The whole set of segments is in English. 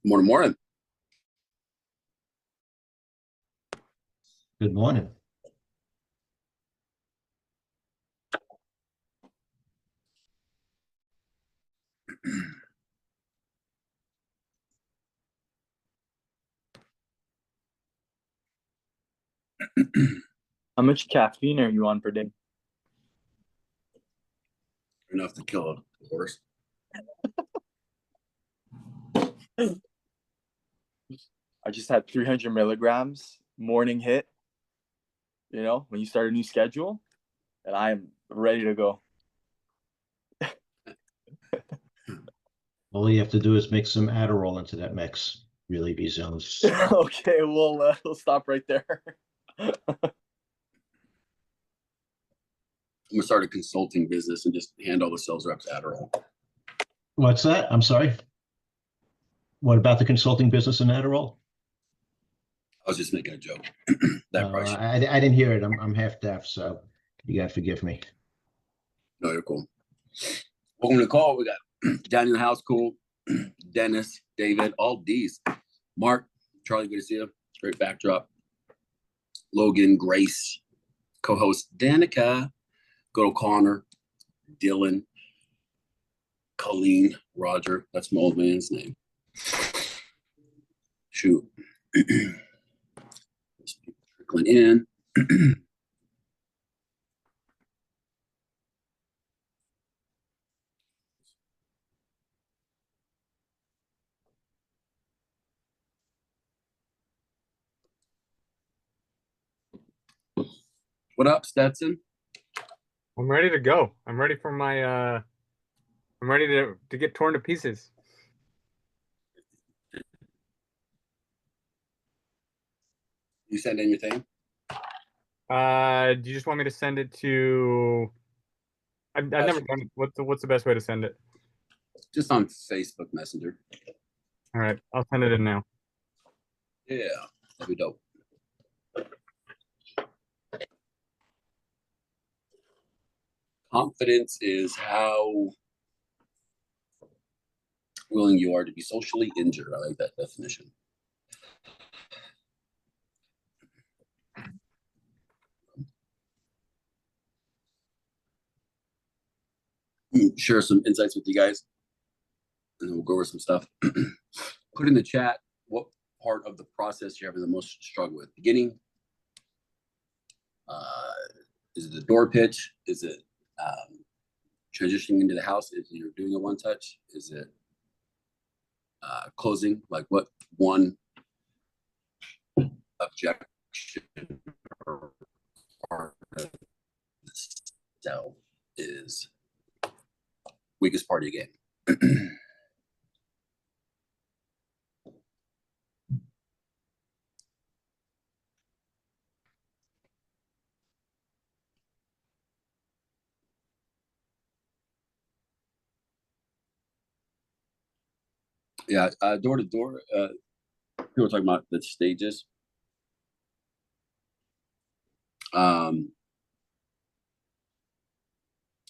Morning, morning. Good morning. How much caffeine are you on per day? Enough to kill a horse. I just had 300 milligrams morning hit, when you start a new schedule, and I am ready to go. All you have to do is mix some Adderall into that mix. Really be zones. Okay, we'll stop right there. I'm gonna start a consulting business and just hand all the sales reps Adderall. What's that? I'm sorry. What about the consulting business in Adderall? I was just making a joke. That price. I didn't hear it. I'm half deaf, so you gotta forgive me. No, you're cool. Welcome to the call. We got Danny in the house, cool. Dennis, David, all D's. Mark, Charlie, good to see you. Great backdrop. Logan, Grace, co-host Danica, good old Connor, Dylan, Colleen, Roger. That's my old man's name. Shoot. Trickling in. What up, Stetson? I'm ready to go. I'm ready for my I'm ready to get torn to pieces. You send in your thing? Do you just want me to send it to I've never done it. What's the best way to send it? Just on Facebook Messenger. All right, I'll send it in now. Yeah, that'd be dope. Confidence is how willing you are to be socially injured. I like that definition. Share some insights with you guys, and then we'll go over some stuff. Put in the chat what part of the process you're having the most struggle with. Beginning, is it the door pitch? Is it transitioning into the house? Is it you're doing a one touch? Is it closing? Like what one objection or part of the cell is weakest part of your game? Yeah, door to door. People are talking about the stages. Door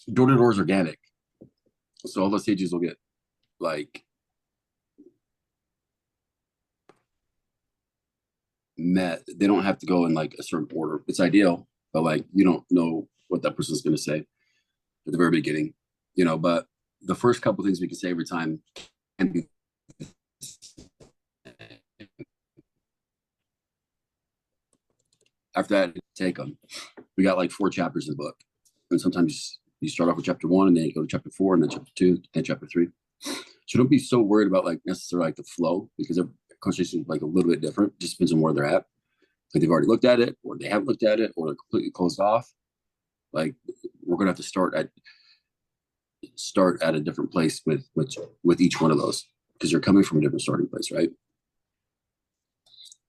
to door is organic, so all the stages will get like met. They don't have to go in like a certain order. It's ideal, but like you don't know what that person's going to say at the very beginning, But the first couple things we can say every time can be. After that, take them. We got like 4 chapters in the book, and sometimes you start off with chapter 1, and then you go to chapter 4, and then chapter 2, then chapter 3. So don't be so worried about like necessarily like the flow, because every conversation is like a little bit different. Just depends on where they're at. Like they've already looked at it, or they haven't looked at it, or they're completely closed off. Like we're gonna have to start at a different place with each one of those, because you're coming from a different starting place, right?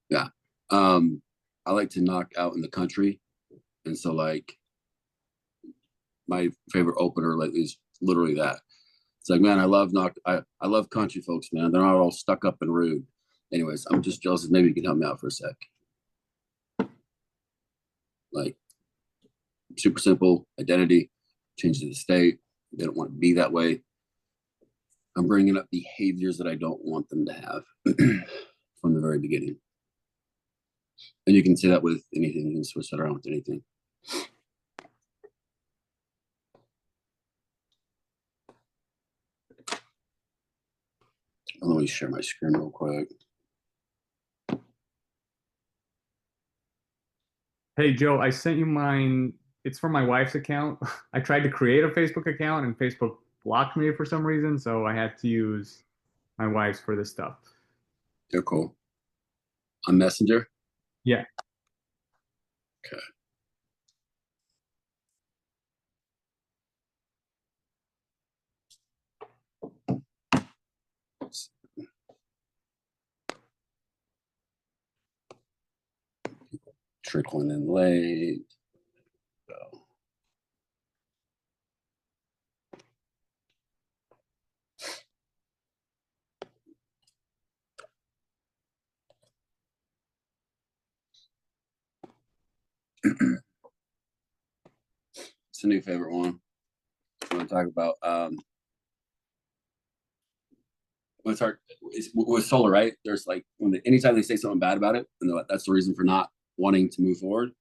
Yeah. I like to knock out in the country, and so like my favorite opener lately is literally that. It's like, man, I love country folks, man. They're not all stuck up and rude. Anyways, I'm just jealous that maybe you can help me out for a sec. Like, super simple identity, change to the state. They don't want to be that way. I'm bringing up behaviors that I don't want them to have from the very beginning. And you can say that with anything. You can switch that around with anything. Let me share my screen real quick. Hey, Joe, I sent you mine. It's for my wife's account. I tried to create a Facebook account and Facebook blocked me for some reason, so I had to use my wife's for this stuff. They're cool. On Messenger? Yeah. Okay. Trickling in late. Go. It's a new favorite one. I want to talk about when it's hard with solar, right? There's like anytime they say something bad about it, and that's the reason for not wanting to move forward.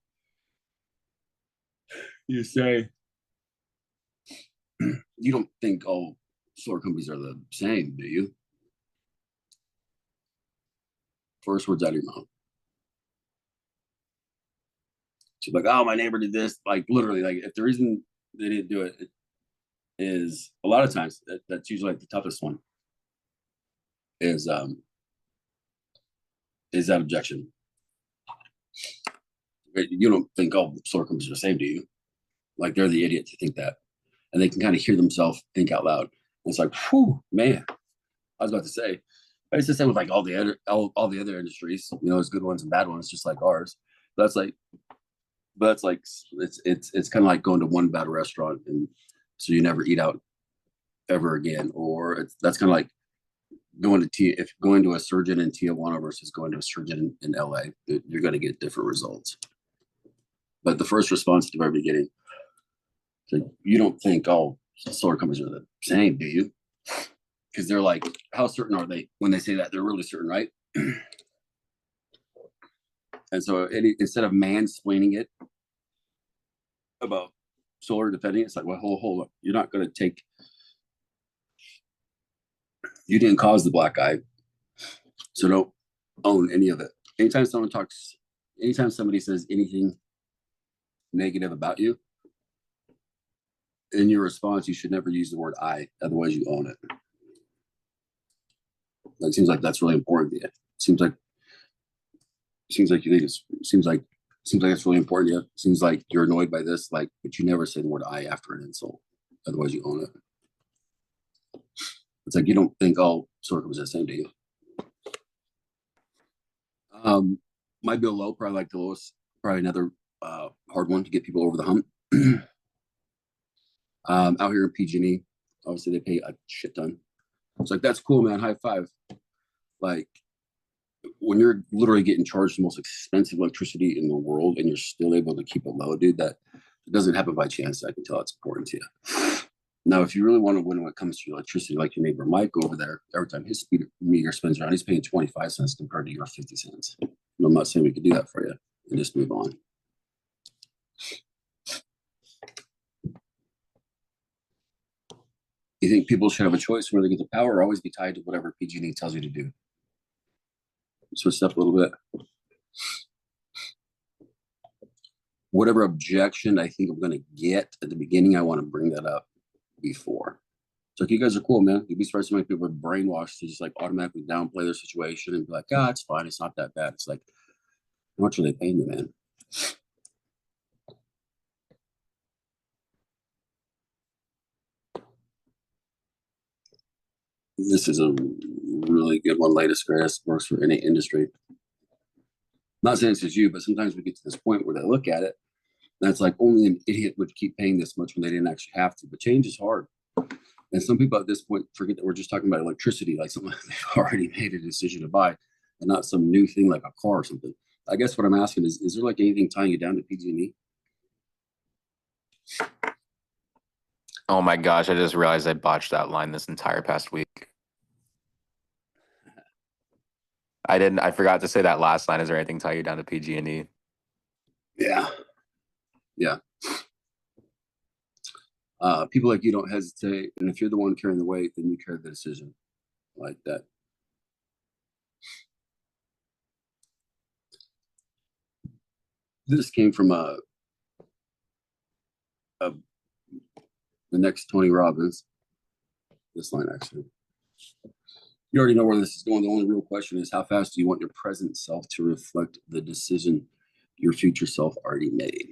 You say you don't think all solar companies are the same, do you? First words out of your mouth. She's like, oh, my neighbor did this. Like literally, like if the reason they didn't do it is a lot of times that's usually like the toughest one is that objection. You don't think all solar companies are the same, do you? Like they're the idiot to think that, and they can kind of hear themselves think out loud. And it's like, whew, man. I was about to say, but it's the same with like all the other industries. You know, there's good ones and bad ones, just like ours. But it's kind of like going to one bad restaurant, and so you never eat out ever again. Or that's kind of like going to a surgeon in Tijuana versus going to a surgeon in LA. You're going to get different results. But the first response at the very beginning, like, you don't think all solar companies are the same, do you? Because they're like, how certain are they? When they say that, they're really certain, right? And so instead of mansplaining it about solar defending, it's like, well, hold up. You're not going to take, you didn't cause the black eye, so don't own any of it. Anytime somebody says anything negative about you, in your response, you should never use the word I, otherwise you own it. It seems like that's really important to you. Seems like you think seems like it's really important to you. Seems like you're annoyed by this, like, but you never say the word I after an insult. Otherwise you own it. It's like you don't think all solar companies are the same, do you? Might be a low, probably like the lowest, probably another hard one to get people over the hump. Out here in PG&E, obviously they pay a shit ton. It's like, that's cool, man. High five. Like, when you're literally getting charged the most expensive electricity in the world and you're still able to keep it low, dude, that doesn't happen by chance. I can tell it's important to you. Now, if you really want to win when it comes to electricity, like your neighbor Mike over there, every time his meter spins around, he's paying 25 cents compared to your 50 cents. And I'm not saying we could do that for you and just move on. You think people should have a choice where they get the power or always be tied to whatever PG&E tells you to do? Switch up a little bit. Whatever objection I think I'm going to get at the beginning, I want to bring that up before. So like, you guys are cool, man. You'd be surprised how many people are brainwashed to just like automatically downplay their situation and be like, ah, it's fine. It's not that bad. It's like, how much are they paying you, man? This is a really good one, latest greatest, works for any industry. Not saying it's just you, but sometimes we get to this point where they look at it and it's like only an idiot would keep paying this much when they didn't actually have to. But change is hard. And some people at this point forget that we're just talking about electricity, like something they've already made a decision to buy and not some new thing like a car or something. I guess what I'm asking is there like anything tying you down to PG&E? Oh my gosh, I just realized I botched that line this entire past week. I forgot to say that last line. Is there anything tie you down to PG&E? Yeah. Yeah. People like you don't hesitate, and if you're the one carrying the weight, then you carry the decision. Like that. This came from the next Tony Robbins. This line actually. You already know where this is going. The only real question is, how fast do you want your present self to reflect the decision your future self already made?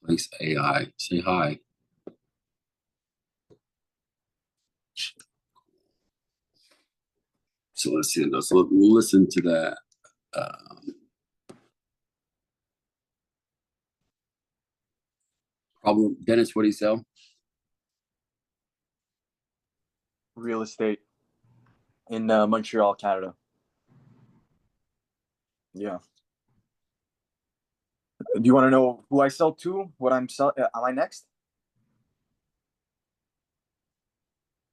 Thanks, AI. Say hi. So let's see. Let's listen to that. Problem, Dennis. What do you sell? Real estate in Montreal, Canada. Yeah. Do you want to know who I sell to? What I'm selling? Am I next?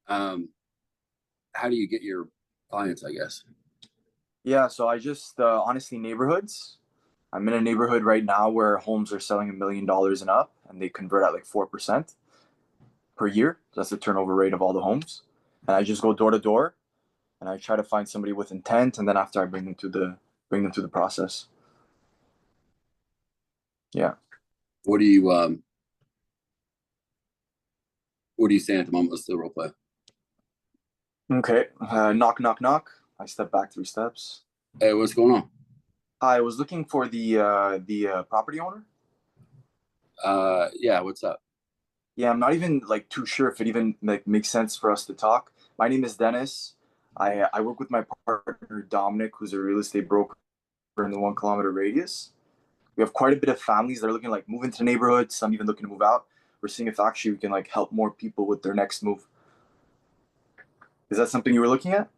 How do you get your clients? I guess. Yeah. So I just honestly neighborhoods. I'm in a neighborhood right now where homes are selling $1 million and up, and they convert at like 4% per year. That's the turnover rate of all the homes. And I just go door to door, and I try to find somebody with intent, and then after I bring them through the process. Yeah. What do you say at the moment? Let's do a role play. Okay. Knock, knock, knock. I step back 3 steps. Hey, what's going on? I was looking for the property owner. Yeah, what's up? Yeah, I'm not even like too sure if it even like makes sense for us to talk. My name is Dennis. I work with my partner Dominic, who's a real estate broker in the 1 kilometer radius. We have quite a bit of families that are looking to like move into the neighborhood. Some even looking to move out. We're seeing if actually we can like help more people with their next move. Is that something you were looking at?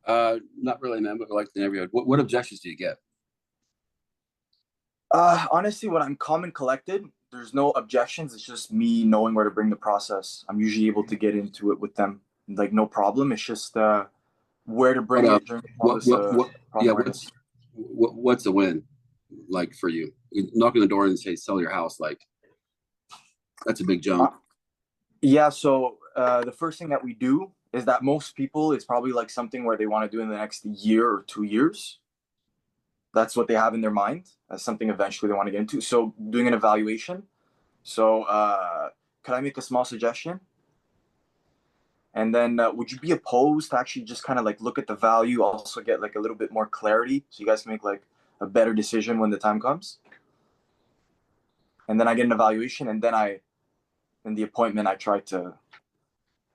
Not really, man, but like the neighborhood. What objections do you get? Honestly, when I'm calm and collected, there's no objections. It's just me knowing where to bring the process. I'm usually able to get into it with them, like no problem. It's just where to bring it during all this Yeah, problem. what's a win like for you? You knock on the door and say sell your house, like that's a big jump. Yeah, so the first thing that we do is that most people, it's probably like something where they want to do in the next year or 2 years. That's what they have in their mind as something eventually they want to get into. So doing an evaluation. So could I make a small suggestion? And then would you be opposed to actually just kind of like look at the value, also get like a little bit more clarity so you guys can make like a better decision when the time comes? And then I get an evaluation, and then in the appointment, I try to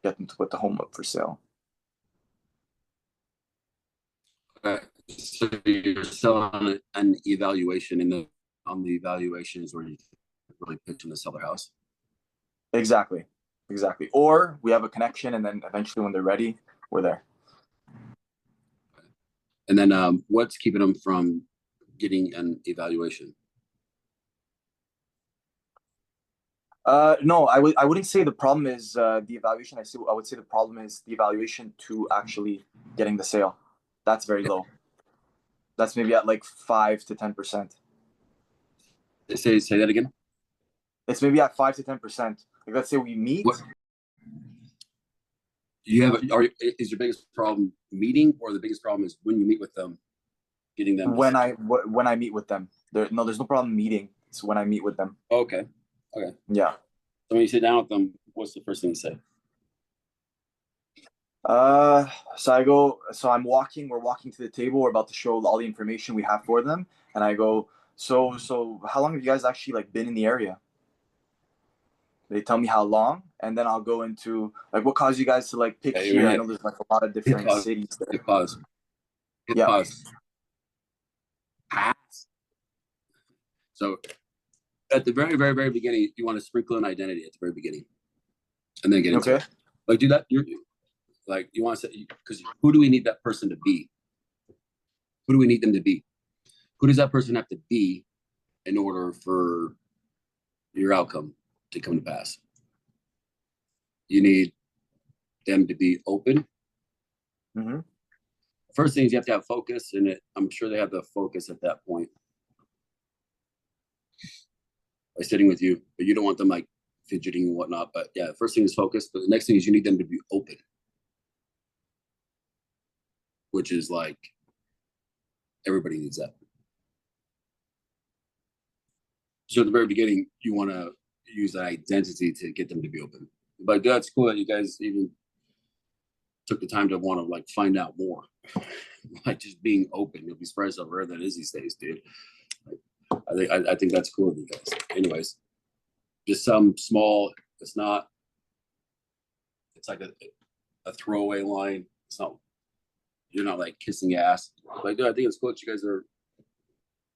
get them to put the home up for sale. So you're selling an evaluation, and on the evaluation is where you really pitch them to sell their house. Exactly. Or we have a connection, and then eventually when they're ready, we're there. And then what's keeping them from getting an evaluation? No, I wouldn't say the problem is the evaluation. I would say the problem is the evaluation to actually getting the sale. That's very low. That's maybe at like 5 to 10%. Say that again. It's maybe at 5 to 10%. Like let's say we meet. What? Is your biggest problem meeting, or the biggest problem is when you meet with them, getting them? When I meet with them, there's no problem meeting. It's when I meet with them. Okay. Yeah. So when you sit down with them, what's the first thing you say? So we're walking to the table. We're about to show all the information we have for them. And I go, so how long have you guys actually like been in the area? They tell me how long, and then I'll go into like what caused you guys to like pick here. I know there's like a lot of different cities there. Hit pause. Yeah. Pause. Pass. So at the very, very, very beginning, you want to sprinkle an identity at the very beginning. and then get into Okay. it. Like, do that. You're like, you want to say, because who do we need that person to be? Who do we need them to be? Who does that person have to be in order for your outcome to come to pass? You need them to be open. Mm-hmm. First thing is you have to have focus, and I'm sure they have the focus at that point by sitting with you, but you don't want them like fidgeting and whatnot. But yeah, the first thing is focus. But the next thing is you need them to be open, which is like everybody needs that. So at the very beginning, you want to use that identity to get them to be open. But that's cool that you guys even took the time to want to like find out more. Like just being open. You'll be surprised how rare that is these days, dude. Like, I think that's cool of you guys. Anyways, just some small. It's not. It's like a throwaway line. It's not. You're not like kissing ass. Like, dude, I think it's cool that you guys are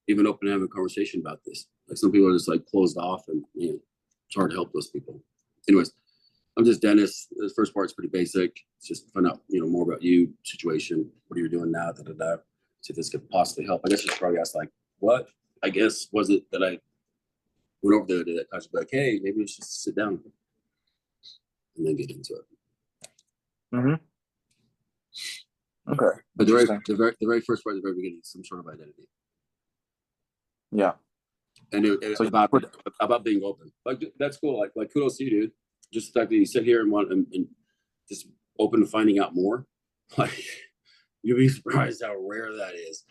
even open to having a conversation about this. Like some people are just like closed off, and you know, it's hard to help those people. Anyways, I'm just Dennis. The first part's pretty basic. It's just to find out, you know, more about you, situation, what are you doing now, see if this could possibly help. I guess you should probably ask like, what? I guess was it that I went over there to that couch, like, hey, maybe we should sit down and then get into it. Mm-hmm. Okay. But the very first part, at the very beginning, is some sort of identity. Yeah. And So about being open. Like that's cool. Like kudos to you, dude. Just the fact that you sit here and want and just open to finding out more. Like you'll be surprised how rare that is.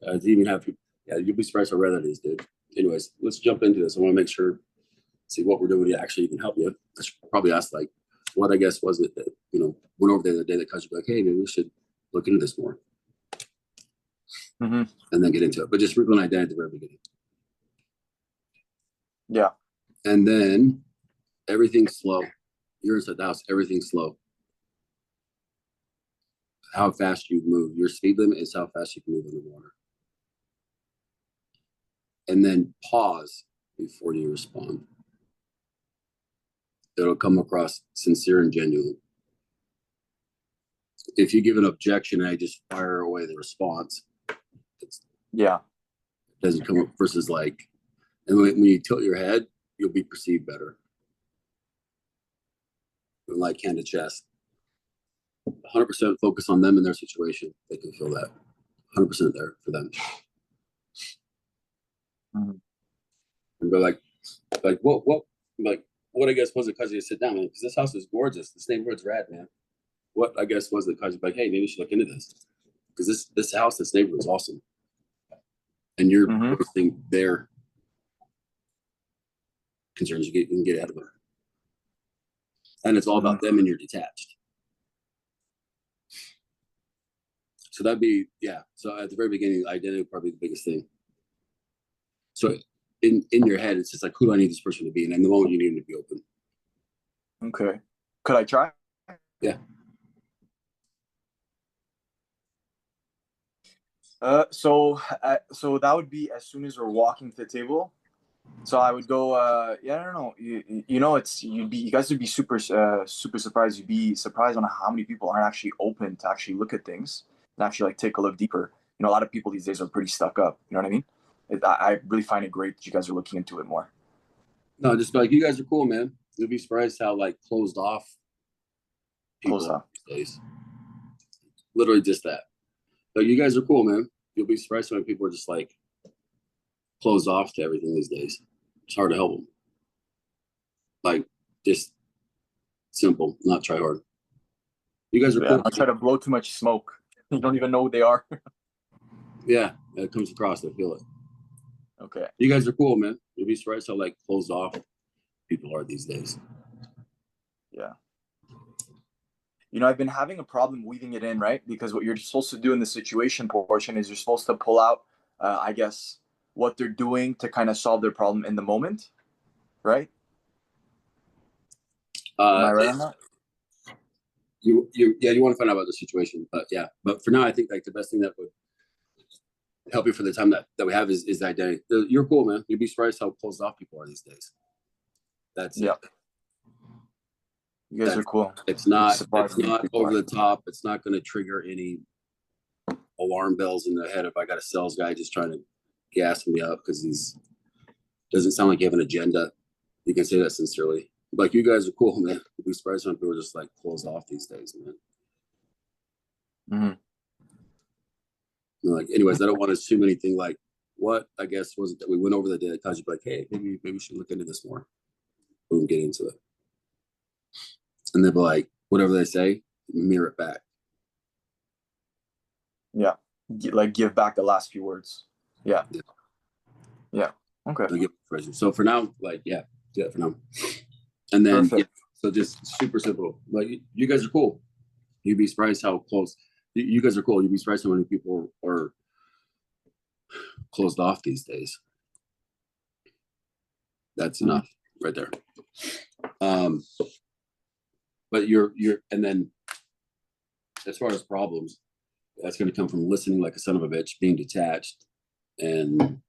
To even have people, yeah, you'll be surprised how rare that is, dude. Anyways, let's jump into this. I want to make sure, see what we're doing to actually even help you. I should probably ask like, what I guess was it that, you know, went over there the day that caused you like, hey, maybe we should look into this more. Mm-hmm. And then get into it. But just wriggle an identity at the very beginning. Yeah. And then everything's slow. You're inside the house, everything's slow. How fast you move. Your speed limit is how fast you can move in the water. And then pause before you respond. It'll come across sincere and genuine. If you give an objection and I just fire away the response, it doesn't come up versus like, and when you tilt your head, you'll be perceived better. Like hand to chest. 100% focus on them and their situation. They can feel that. 100% there for them. Mm-hmm. And go like what I guess was it because you sit down, man? Because this house is gorgeous. This neighborhood's rad, man. What I guess was it because you're like, hey, maybe we should look into this. Because this house, this neighborhood is awesome. And you're posting their concerns. You can get out of it. And it's all about them and you're detached. So that'd be, yeah. So at the very beginning, identity would probably be the biggest thing. So in your head, it's just like, who do I need this person to be? And in the moment, you need them to be open. Okay. Could I try? Yeah. So that would be as soon as we're walking to the table. So I would go, I don't know. You know, you guys would be super surprised. You'd be surprised on how many people aren't actually open to actually look at things and actually like take a look deeper. You know, a lot of people these days are pretty stuck up. You know what I mean? I really find it great that you guys are looking into it more. No, just like, you guys are cool, man. You'll be surprised how like closed off people are these days. Literally just that. But you guys are cool, man. You'll be surprised how many people are just like closed off to everything these days. It's hard to help them. Like, just simple, not try hard. You guys are cool. I'll try to blow too much smoke. You don't even know who they are. Yeah, it comes across. I feel it. Okay. You guys are cool, man. You'll be surprised how like closed off people are these days. Yeah. You know, I've been having a problem weaving it in, right? Because what you're supposed to do in the situation portion is you're supposed to pull out, I guess, what they're doing to kind of solve their problem in the moment, right? Am I right on that? You want to find out about the situation, but yeah. But for now, I think like the best thing that would help you for the time that we have is the identity. You're cool, man. You'd be surprised how closed off people are these days. That's it. You guys are cool. It's not Surprised me. over the top. It's not going to trigger any alarm bells in the head if I got a sales guy just trying to gas me up because he's doesn't sound like you have an agenda. You can say that sincerely. Like, you guys are cool, man. You'd be surprised when people are just like closed off these days, man. Like, anyways, I don't want to assume anything like what I guess was it that we went over the data because you'd be like, hey, maybe we should look into this more. We can get into it. And they'll be like, whatever they say, mirror it back. Yeah. Like, give back the last few words. Yeah. Okay. So for now, like, yeah, do that for now. And then, so just super simple. Like, you guys are cool. You'd be surprised how close. You guys are cool. You'd be surprised how many people are closed off these days. That's enough right there. But you're and then as far as problems, that's going to come from listening like a son of a bitch, being detached, and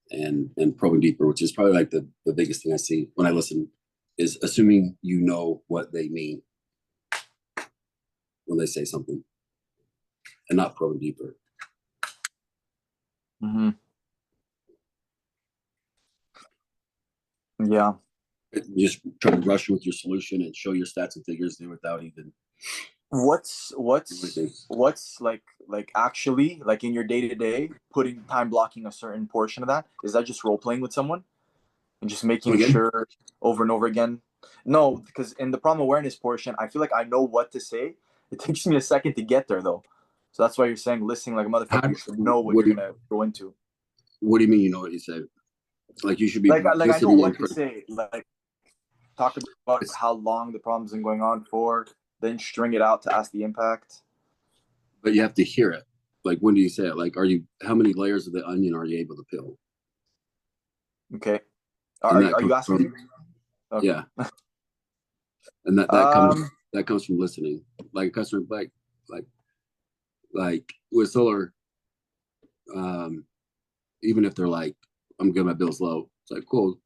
probing deeper, which is probably like the biggest thing I see when I listen, is assuming you know what they mean when they say something, and not probing deeper. Yeah. You just try to rush with your solution and show your stats and figures there without even. What's like actually like in your day-to-day putting time blocking a certain portion of that? Is that just role playing with someone and just making sure over and over again? No, because in the problem awareness portion, I feel like I know what to say. It takes me a second to get there though. So that's why you're saying listening like a motherfucker. You should know what you're gonna go into. What do you mean you know what you say? Like, you should be like I know what to say. Like, talk about how long the problem's been going on for, then string it out to ask the impact. But you have to hear it. Like, when do you say it? Like, how many layers of the onion are you able to peel? Okay. Are you asking me? Okay. Yeah. And that comes from listening. Like, a customer, like with solar, even if they're like, I'm getting my bills low, it's like, cool.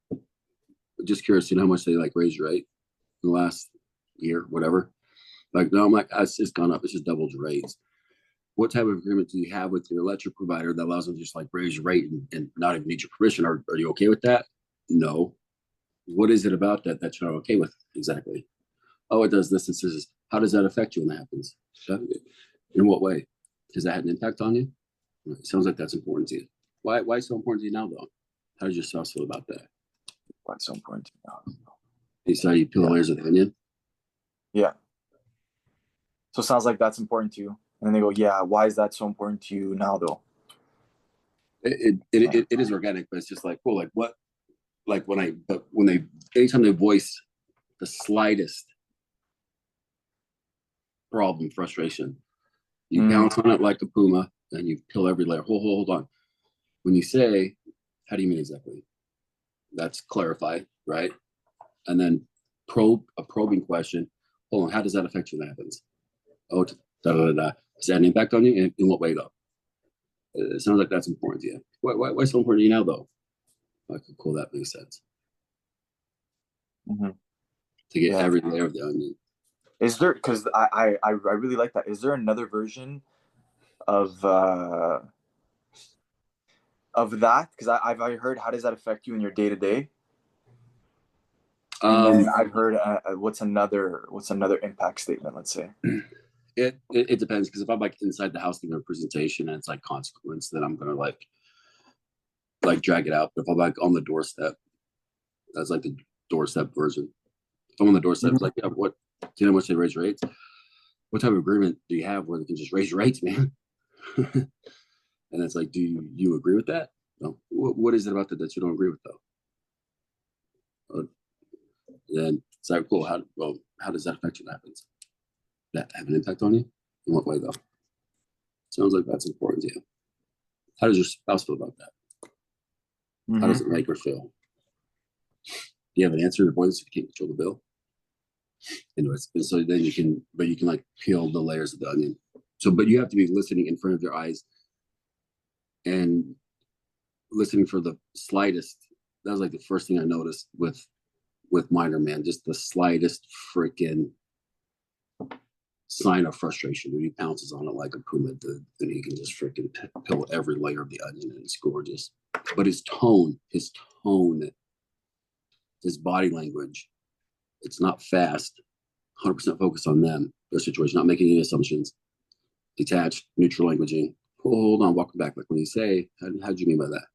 Just curious, how much they like raise your rate in the last year, whatever. Like, no, I'm like, it's just gone up. It's just doubled your rates. What type of agreement do you have with your electric provider that allows them to just like raise your rate and not even need your permission? Are you okay with that? No. What is it about that you're not okay with exactly? Oh, it does this. This is. How does that affect you when that happens? In what way? Does that have an impact on you? It sounds like that's important to you. Why so important to you now, though? How does your spouse feel about that? Why so important to you now? You saw you peel the layers of the onion? Yeah. So it sounds like that's important to you. And then they go, yeah, why is that so important to you now, though? It is organic, but it's just like, cool, like what? Like anytime they voice the slightest problem, frustration, you bounce on it like a puma and you peel every layer. Hold on. When you say, how do you mean exactly? That's clarify, right? And then a probing question. Hold on, how does that affect you when that happens? Oh, da da da. Does that have an impact on you? In what way, though? It sounds like that's important to you. Why so important to you now, though? Okay, cool, that makes sense. To get every layer of the onion. Is there, because I really like that. Is there another version of that? Because I've heard, how does that affect you in your day to day? And then I've heard what's another impact statement, let's say. It depends, because if I'm like inside the house giving a presentation and it's like consequence, then I'm gonna like drag it out. But if I'm like on the doorstep, that's like the doorstep version. If I'm on the doorstep, it's like, yeah, what, do you know how much they raise rates? What type of agreement do you have where they can just raise your rates, man? And it's like, do you agree with that? No. What is it about that you don't agree with, though? Then it's like, cool. How does that affect you? That happens. That have an impact on you? In what way, though? Sounds like that's important to you. How does your spouse feel about that? How does it make her feel? Do you have an answer to avoidance if you can't control the bill? Anyways, so then you can like peel the layers of the onion. So, but you have to be listening in front of their eyes and listening for the slightest. That was like the first thing I noticed with Minor, man. Just the slightest freaking sign of frustration. When he pounces on it like a puma, then he can just freaking peel every layer of the onion, and it's gorgeous. But his tone, his body language, it's not fast, 100% focused on them, their situation, not making any assumptions, detached, neutral languaging. Oh, hold on, walk back. Like when you say, how do you mean by that?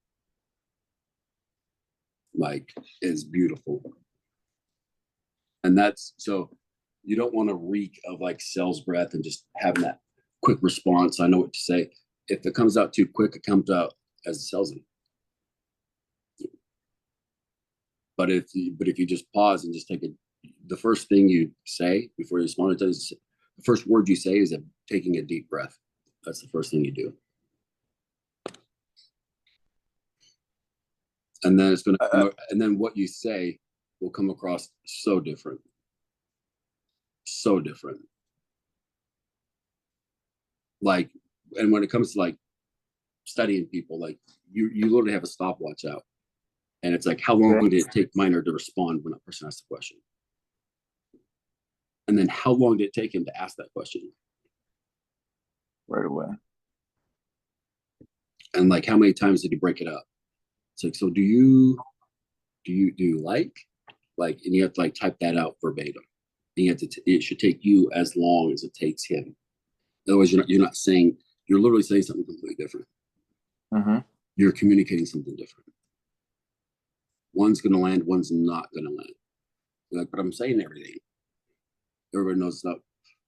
Like, is beautiful. And that's, so you don't want to reek of like sales breath and just having that quick response. I know what to say. If it comes out too quick, it comes out as a salesman. But if you just pause and just take it, the first thing you say before you respond to it is, the first word you say is taking a deep breath. That's the first thing you do. And then it's gonna, and then what you say will come across so different. So different. Like, and when it comes to like studying people, like you literally have a stopwatch out. And it's like, how long did it take Minor to respond when that person asked the question? And then how long did it take him to ask that question? Right away. And like, how many times did he break it up? It's like, so do you like, and you have to like type that out verbatim. And you have to, it should take you as long as it takes him. Otherwise, you're not saying, you're literally saying something completely different. Mm-hmm. You're communicating something different. One's going to land, one's not going to land. You're like, but I'm saying everything. Everybody knows it's not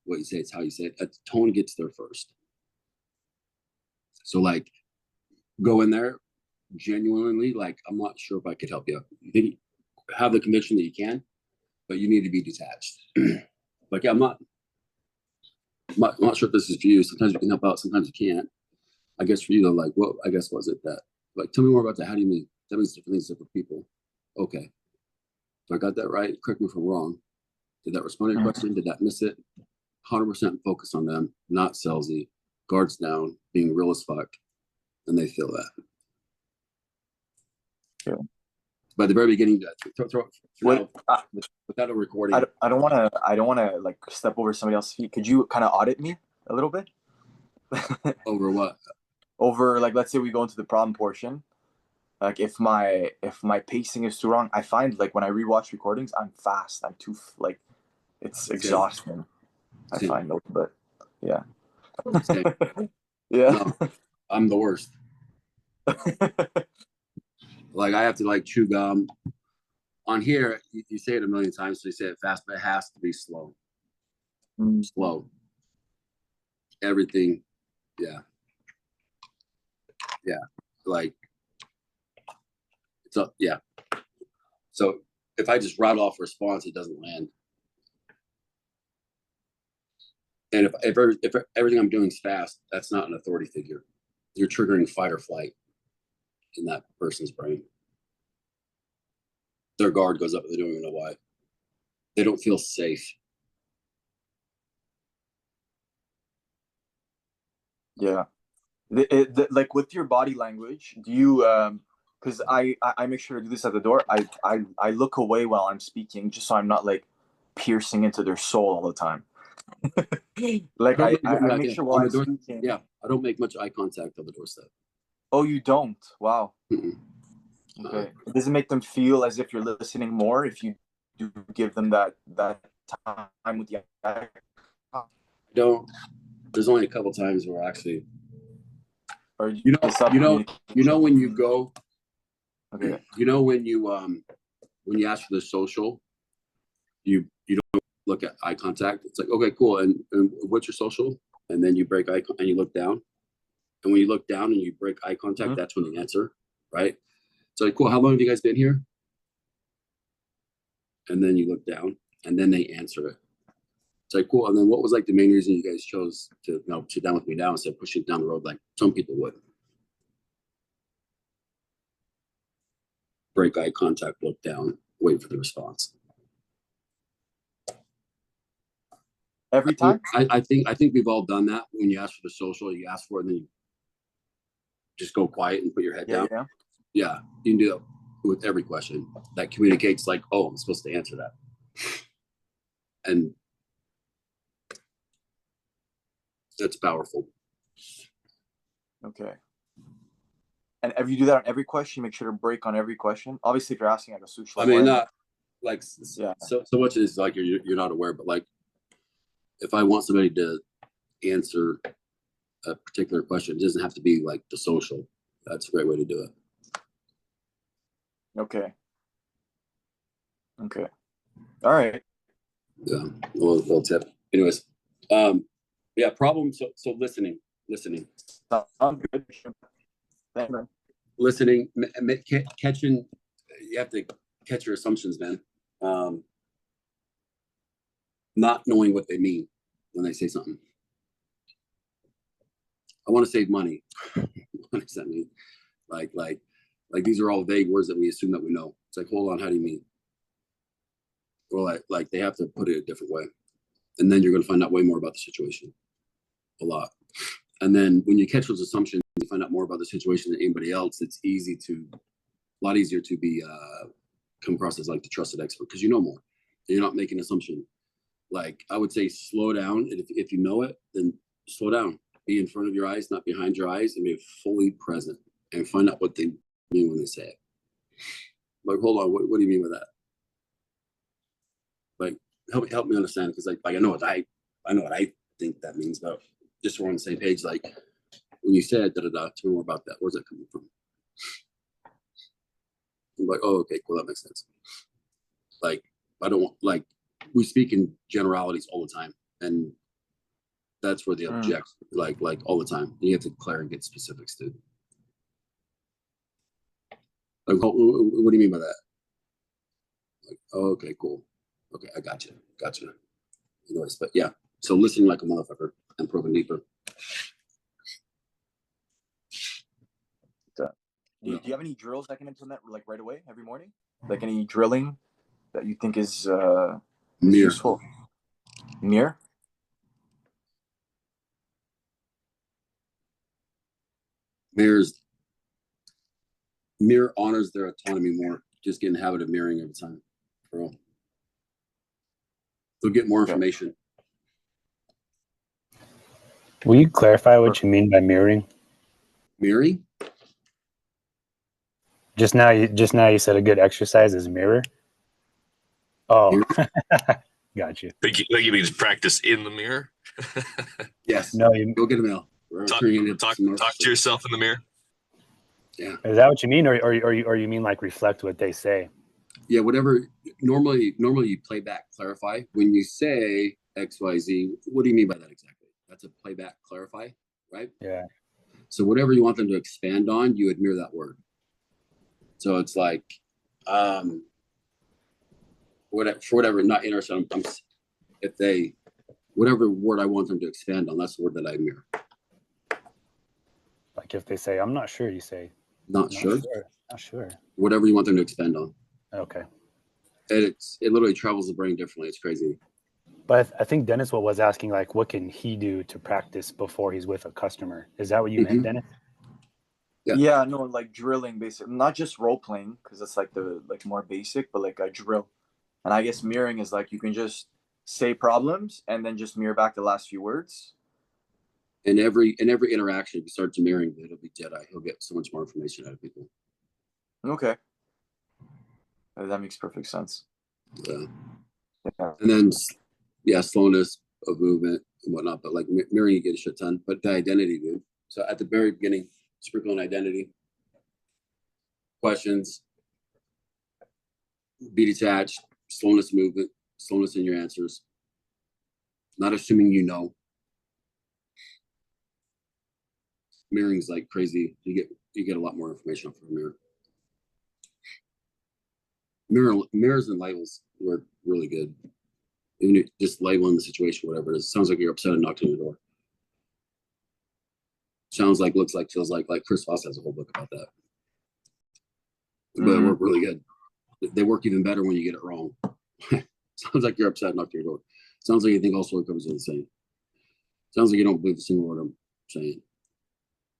what you say, it's how you say it. The tone gets there first. So like, go in there genuinely, like, I'm not sure if I could help you. You have the conviction that you can, but you need to be detached. Like, I'm not sure if this is for you. Sometimes you can help out, sometimes you can't. I guess for you though, like, what I guess was it that, like, tell me more about that. How do you mean? That means different things to different people. Okay. So I got that right. Correct me if I'm wrong. Did that respond to your question? Did that miss it? 100% focus on them, not salesy, guards down, being real as fuck. And they feel that. Yeah. By the very beginning, without a recording. I don't want to like step over somebody else's feet. Could you kind of audit me a little bit? Over what? Over, like, let's say we go into the problem portion. Like, if my pacing is too wrong, I find like when I rewatch recordings, I'm fast. I'm too like, it's exhausting. I find a little bit. Yeah. Yeah. No, I'm the worst. Like, I have to like chew gum. On here, you say it a million times, so you say it fast, but it has to be slow. Slow. Everything. Yeah. Yeah. Like, it's up. Yeah. So if I just rattle off a response, it doesn't land. And if everything I'm doing is fast, that's not an authority figure. You're triggering fight or flight in that person's brain. Their guard goes up and they don't even know why. They don't feel safe. Yeah. Like, with your body language, do you because I make sure to do this at the door. I look away while I'm speaking, just so I'm not like piercing into their soul all the time. Like, I make sure while I'm speaking. Yeah, I don't make much eye contact on the doorstep. Oh, you don't? Wow. Mm-mm. Okay. Does it make them feel as if you're listening more if you do give them that time with the eye? Don't. There's only a couple times where actually, Or you know when you go, okay, you know when you ask for the social, you don't look at eye contact. It's like, okay, cool, and what's your social? And then you break eye and you look down, and when you look down and you break eye contact, that's when you answer, right? So like, cool, how long have you guys been here? And then you look down, and then they answer it. It's like, cool. And then what was like the main reason you guys chose to sit down with me now instead of pushing it down the road like some people would? Break eye contact, look down, wait for the response. Every time? I think we've all done that. When you ask for the social, you ask for it, and then you just go quiet and put your head down. Yeah, you can do that with every question. That communicates like, oh, I'm supposed to answer that. And That's powerful. Okay. And if you do that on every question, make sure to break on every question. Obviously, if you're asking like a social, I mean, not like Yeah. so much is like you're not aware, but like if I want somebody to answer a particular question, it doesn't have to be like the social. That's a great way to do it. Okay. Okay. All right. Yeah, little tip. Anyways, yeah, problem. So listening, Sounds good. Thanks, man. listening, catching. You have to catch your assumptions, man. Not knowing what they mean when they say something. I want to save money. What does that mean? Like these are all vague words that we assume that we know. It's like, hold on, how do you mean? Or like they have to put it a different way, and then you're going to find out way more about the situation, a lot. And then when you catch those assumptions, you find out more about the situation than anybody else. It's a lot easier to be come across as like the trusted expert because you know more. You're not making an assumption. Like I would say, slow down. If you know it, then slow down. Be in front of your eyes, not behind your eyes, and be fully present and find out what they mean when they say it. Like, hold on, what do you mean by that? Like, help me understand, because like I know what I think that means, but just so we're on the same page. Like when you said tell me more about that. Where's that coming from? I'm like, oh, okay, cool, that makes sense. Like I don't want like we speak in generalities all the time, and that's where the object like all the time. You have to declare and get specifics, dude. Like, what do you mean by that? Like, oh, okay, cool. Okay, I got you. Anyways, but yeah, so listening like a motherfucker and probing deeper. Do you have any drills I can implement like right away every morning? Like any drilling that you think is useful? Mirror? Mirror honors their autonomy more. Just get in the habit of mirroring every time. Bro. They'll get more information. Will you clarify what you mean by mirroring? Mirroring? Just now you said a good exercise is mirror. Oh, got you. Think you mean practice in the mirror? Yes. No, go get a mail. Talk to yourself in the mirror. Yeah. Is that what you mean, or you mean like reflect what they say? Yeah, whatever. Normally you play back, clarify. When you say XYZ, what do you mean by that exactly? That's a playback, clarify, right? Yeah. So whatever you want them to expand on, you would mirror that word. So it's like, whatever, not interested. Whatever word I want them to expand on, that's the word that I mirror. Like if they say, I'm not sure, you say, not sure. Not sure. Whatever you want them to expand on. Okay. And it literally travels the brain differently. It's crazy. But I think Dennis was asking, like, what can he do to practice before he's with a customer? Is that what you meant, Dennis? Yeah, no, like drilling, basically, not just role playing, because it's like the more basic, but like a drill. And I guess mirroring is like you can just say problems and then just mirror back the last few words. In every interaction, if you start to mirroring, it'll be Jedi. He'll get so much more information out of people. Okay, that makes perfect sense. Yeah. And then slowness of movement and whatnot, but like mirroring, you get a shit ton. But the identity, dude. So at the very beginning, sprinkle in identity, questions, be detached, slowness of movement, slowness in your answers, not assuming you know. Mirroring is like crazy. You get a lot more information off of a mirror. Mirrors and labels work really good. Even if just labeling the situation, whatever it is. Sounds like you're upset and knocked on the door. Sounds like, looks like, feels like Chris Voss has a whole book about that. But they work really good. They work even better when you get it wrong. Sounds like you're upset and knocked on your door. Sounds like you think all sword comes in the same. Sounds like you don't believe a single word I'm saying.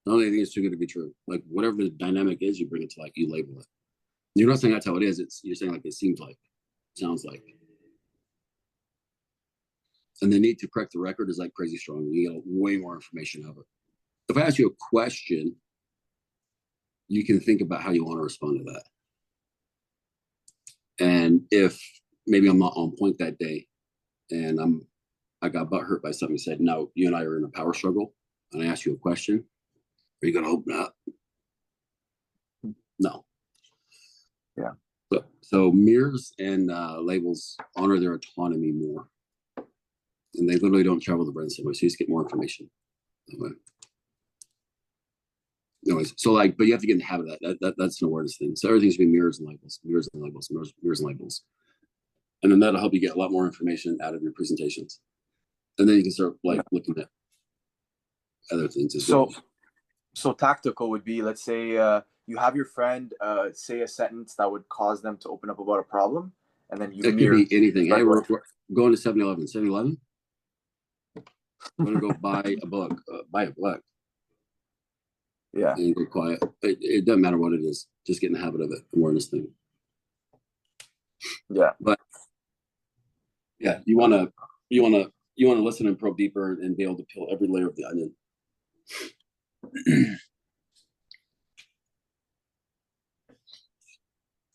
Not that I think it's too good to be true. Like whatever the dynamic is, you bring it to like you label it. You're not saying that's how it is. You're saying like it seems like, sounds like. and the need to correct the record is like crazy strong. You get way more information out of it. If I ask you a question, you can think about how you want to respond to that. And if maybe I'm not on point that day and I got butt hurt by something, said, no, you and I are in a power struggle, and I ask you a question, are you going to open up? No. Yeah. So mirrors and labels honor their autonomy more. And they literally don't travel the brain the same way. So you just get more information that way. Anyways, so like, but you have to get in the habit of that. That's an awareness thing. So everything's be mirrors and labels, mirrors and labels, mirrors and labels. And then that'll help you get a lot more information out of your presentations. And then you can start like looking at other things as well. So tactical would be, let's say you have your friend say a sentence that would cause them to open up about a problem, and then you It mirror. could be anything. Hey, we're going to 7-Eleven. 7-Eleven? I'm going to go buy a book. Buy a book. Yeah. And go quiet. It doesn't matter what it is. Just get in the habit of it. Awareness thing. Yeah. But yeah, you want to listen and probe deeper and be able to peel every layer of the onion.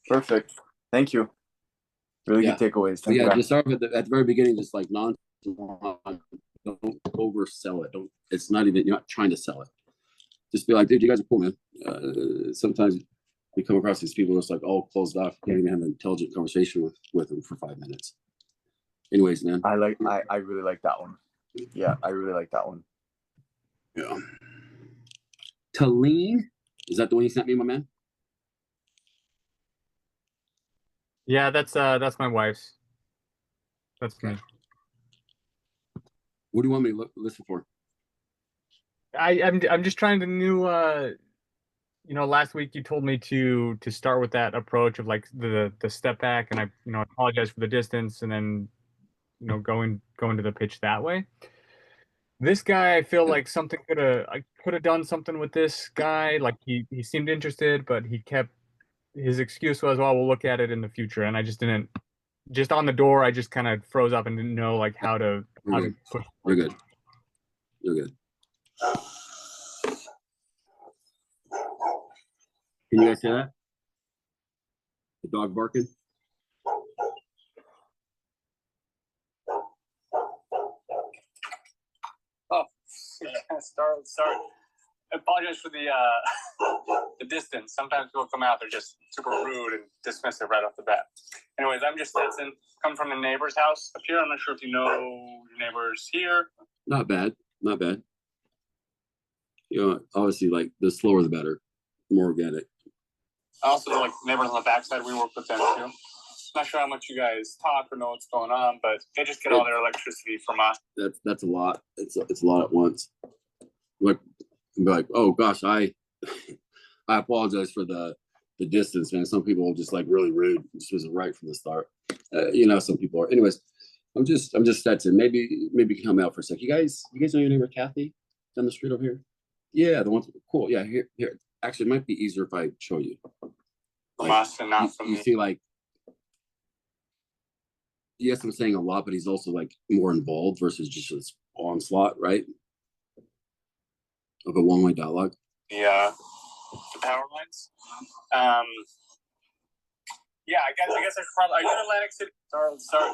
Perfect. Thank you. Really good takeaways. Thank you. Just start at the very beginning, just like don't oversell it. It's not even, you're not trying to sell it. Just be like, dude, you guys are cool, man. Sometimes we come across these people that's like all closed off, can't even have an intelligent conversation with them for 5 minutes. Anyways, man. I really like that one. Yeah, I really like that one. Yeah. Talene, is that the one you sent me, my man? Yeah, that's my wife's. That's me. What do you want me to listen for? I'm just trying to new last week you told me to start with that approach of like the step back, and I apologize for the distance, and then going to the pitch that way. This guy, I feel like I could have done something with this guy. Like he seemed interested, but his excuse was, well, we'll look at it in the future. And I just didn't, just on the door, I just kind of froze up and didn't know like how to push. You're good. You're good. Can you guys hear that? The dog barking? Oh, sorry. I apologize for the distance. Sometimes people come out, they're just super rude and dismissive right off the bat. Anyways, I'm just Stetson, come from the neighbor's house up here. I'm not sure if you know your neighbors here. Not bad. Not bad. Obviously, like the slower the better, more organic. I also like neighbors on the backside. We work with them too. Not sure how much you guys talk or know what's going on, but they just get all their electricity from us. That's a lot. It's a lot at once. Like, be like, oh gosh, I apologize for the distance, man. Some people are just like really rude. This was right from the start. Some people are. Anyways, I'm just Stetson. Maybe you can help me out for a sec. You guys know your neighbor Kathy down the street over here? Yeah, the one. Cool. Yeah, here. Actually, it might be easier if I show you. From us and not from me. You see, like, yes, I'm saying a lot, but he's also like more involved versus just this onslaught, right? Of a one-way dialogue. The power lines. Yeah, I guess I should probably. Are you in Atlantic City? Sorry.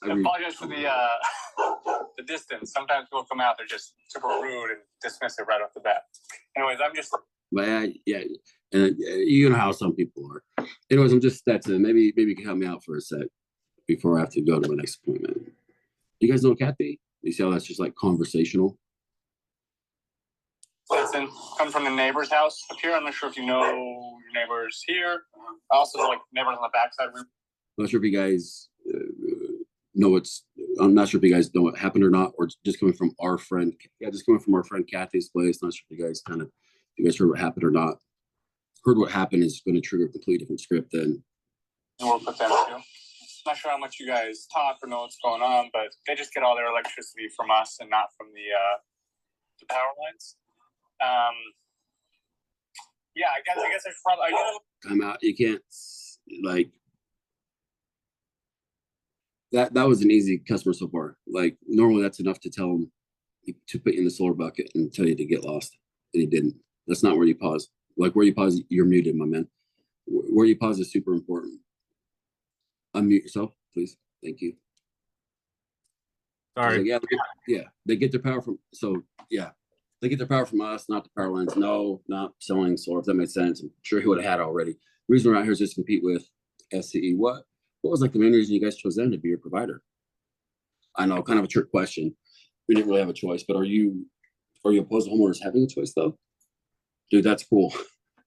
I apologize for the distance. Sometimes people come out, they're just super rude and dismissive right off the bat. Anyways, I'm just. But yeah, and you know how some people are. Anyways, I'm just Stetson. Maybe you can help me out for a sec before I have to go to my next appointment. You guys know Kathy? You see how that's just like conversational? Listen, come from the neighbor's house up here. I'm not sure if you know your neighbors here. I also know like neighbors on the backside. I'm not sure if you guys know I'm not sure if you guys know what happened or not, or just coming from our friend. Yeah, just coming from our friend Kathy's place. Not sure if you guys heard what happened or not. Heard what happened is going to trigger a completely different script than. Work with them too. Not sure how much you guys talk or know what's going on, but they just get all their electricity from us and not from the power lines. Yeah, I guess I should probably. I'm out. You can't like. that was an easy customer so far. Like normally that's enough to tell him to put you in the solar bucket and tell you to get lost, and he didn't. That's not where you pause. Like where you pause, you're muted, my man. Where you pause is super important. Unmute yourself, please. Thank you. Sorry. Like, yeah, they get their power from. So yeah, they get their power from us, not the power lines. No, not selling solar. If that makes sense, I'm sure he would have had it already. The reason we're out here is just to compete with SCE. What was like the main reason you guys chose them to be your provider? I know, kind of a trick question. We didn't really have a choice, but are you opposed to homeowners having a choice though? Dude, that's cool.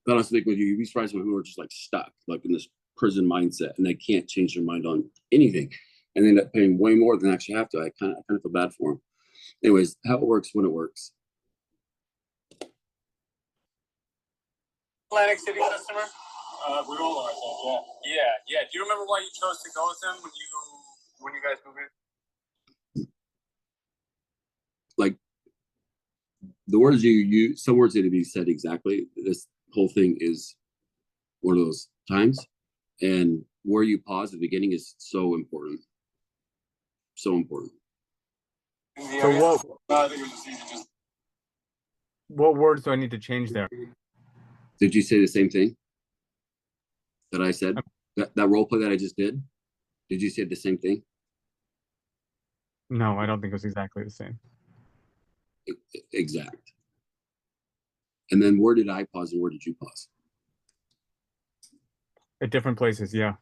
But I was thinking with you, you'd be surprised when people are just like stuck, like in this prison mindset, and they can't change their mind on anything, and they end up paying way more than they actually have to. I kind of feel bad for them. Anyways, how it works when it works. Atlantic City customer. We all are. Yeah. Do you remember why you chose to go with them when you guys moved in? Like the words you use, some words need to be said exactly. This whole thing is one of those times, and where you pause at the beginning is so important. So important. So what words do I need to change there? Did you say the same thing that I said? That role play that I just did? Did you say the same thing? No, I don't think it was exactly the same. Exact. And then where did I pause and where did you pause? At different places, yeah.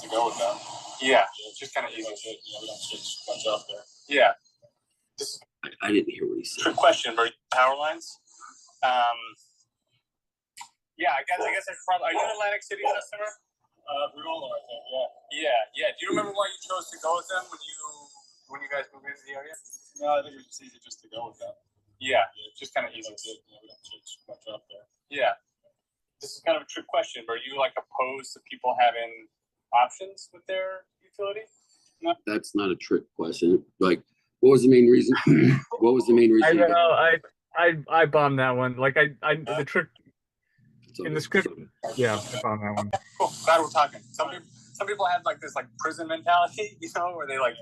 To go with that. Yeah, it's just kind of easy. Yeah, we don't switch much up there. Yeah. I didn't hear what he said. Trick question, but power lines. Yeah, I guess I probably. Are you an Atlantic City customer? We all are, I think. Yeah. Do you remember why you chose to go with them when you guys moved into the area? No, I think it's easy just to go with them. Yeah, it's just kind of easy. We don't switch much up there. Yeah. This is kind of a trick question, but are you like opposed to people having options with their utility? No. That's not a trick question. Like, what was the main reason? What was the main reason? I know. I bombed that one. Like the trick in the script. Yeah, I bombed that one. Cool. Glad we're talking. Some people have like this like prison mentality, where they like.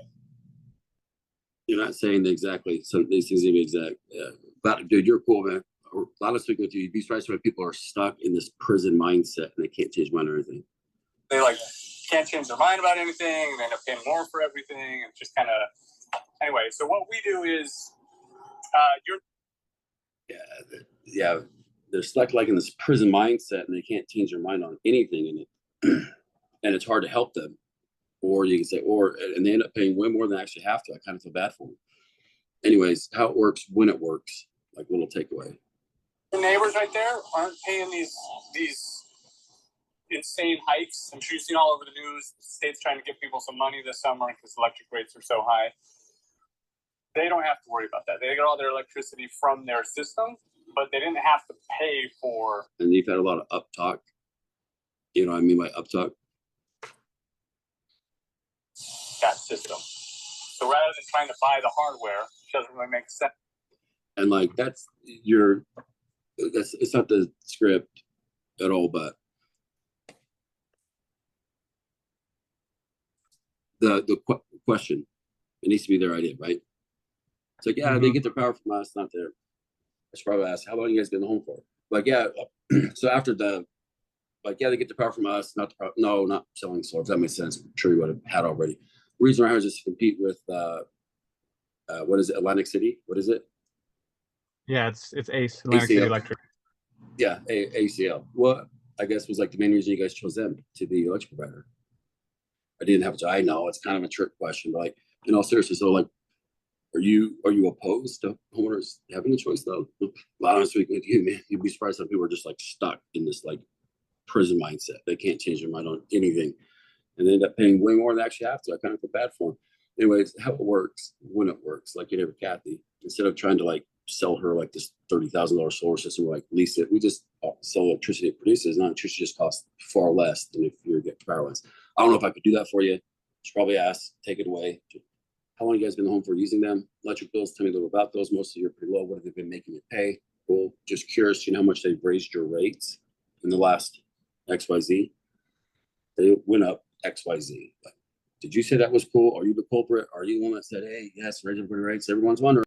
You're not saying exactly. Some these things need to be exact. Yeah, but dude, you're cool, man. A lot of speaking with you. You'd be surprised when people are stuck in this prison mindset and they can't change mind or anything. They like can't change their mind about anything, and they end up paying more for everything, and just kind of. Anyway, so what we do is, they're stuck like in this prison mindset and they can't change their mind on anything in it, and it's hard to help them. Or you can say, and they end up paying way more than they actually have to. I kind of feel bad for them. Anyways, how it works when it works, like little takeaway. Your neighbors right there aren't paying these insane hikes. I'm sure you've seen all over the news. The state's trying to give people some money this summer because electric rates are so high. They don't have to worry about that. They get all their electricity from their system, but they didn't have to pay for. And you've had a lot of up talk. You know what I mean by up talk? That system. So rather than trying to buy the hardware, it doesn't really make sense. And like it's not the script at all, but the question, it needs to be their idea, right? It's like, they get their power from us, not their. I should probably ask, how long you guys been home for? Like, so after they get their power from us, not selling solar. If that makes sense, I'm sure you would have had already. The reason I was just to compete with what is it, Atlantic City? What is it? Yeah, it's ACE, Atlantic City Electric. Yeah, ACL. What I guess was like the main reason you guys chose them to be electric provider. I didn't have to. I know it's kind of a trick question, but like in all seriousness, so like, are you opposed to homeowners having a choice though? Well, honestly, speaking with you, man, you'd be surprised how people are just like stuck in this like prison mindset. They can't change their mind on anything, and they end up paying way more than they actually have to. I kind of feel bad for them. Anyways, how it works when it works, like you did with Kathy, instead of trying to like sell her like this $30,000 solar system, or like lease it, we just sell electricity it produces. Not electricity just costs far less than if you get power lines. I don't know if I could do that for you. Should probably ask, take it away. How long you guys been home for using them? Electric bills, tell me a little about those. Most of you are pretty low. What have they been making you pay? Cool. Just curious, how much they've raised your rates in the last XYZ? They went up XYZ. But did you say that was cool? Are you the culprit? Are you the one that said, hey, yes, raise everybody rights? Everyone's wondering.